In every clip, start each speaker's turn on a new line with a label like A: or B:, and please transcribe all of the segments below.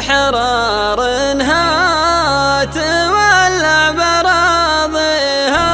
A: الحرار انها تولع براضيها.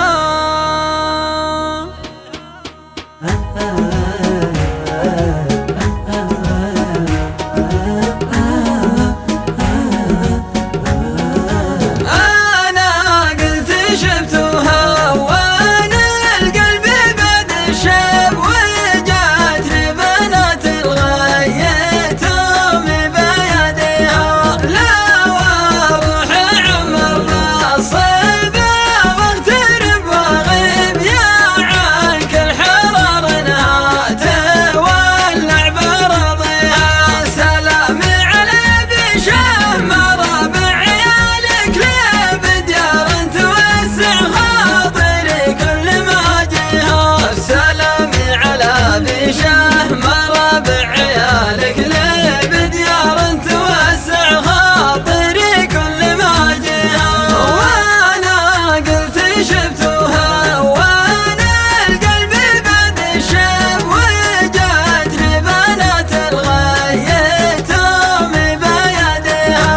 A: انا قلت شفتها وانا القلب بد الشب وجات لبنات الغيتهم بيدها. لا واروح عمر بالصيبه واغترب واغيب يا عنك الحرار انها تولع براضيها. سلامي على بشه مرابع عيالك ليه بديار توسع خاطري كل ما جيها. سلامي على بشه مرابع عيالك ليه بديار توسع خاطري كل ما جيها. وانا قلت شفتها وانا القلب بد الشب وجات لبنات الغيتهم بيدها.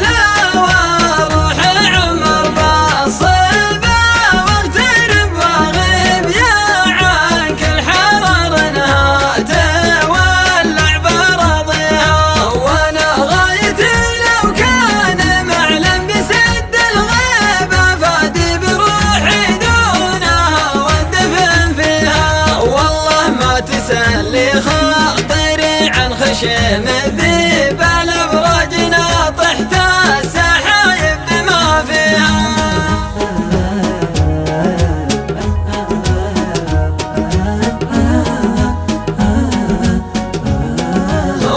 A: لا واروح عمر بالصيبه واغترب واغيب يا عنك الحرار انها تولع براضيها. وانا غايتي لو كان معلم بسد الغيبه فادي بروحي دونها والدفن فيها. والله ما تسلي خاطري عن خشم الذيب الابراج ناطحت السحايب بما فيها.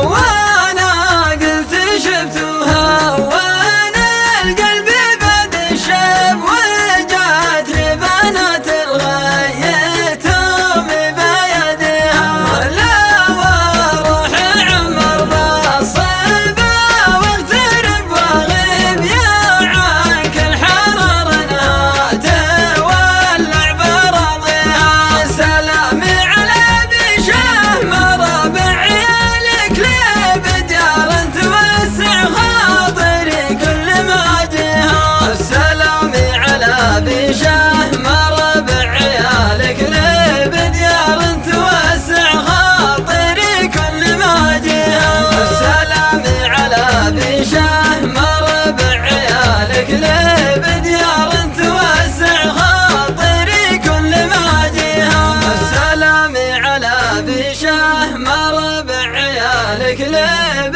A: وانا قلت شفتها وانا القلب بد الشب وجات لبنات الغيتهم بيدها. لا واروح عمر بالصيبه واغترب واغيب يا عنك الحرار انها تولع براضيها. سلامي على بشه مرابع عيالك ليه بديار توسع خاطري كل ما جيها. سلامي على بشه مرابع عيالك ليه بديار توسع خاطري كل ما جيها. سلامي على بشه مرابع عيالك ليه بديار توسع خاطري كل ما جيها. سلامي على بشه مرابع عيالك ليه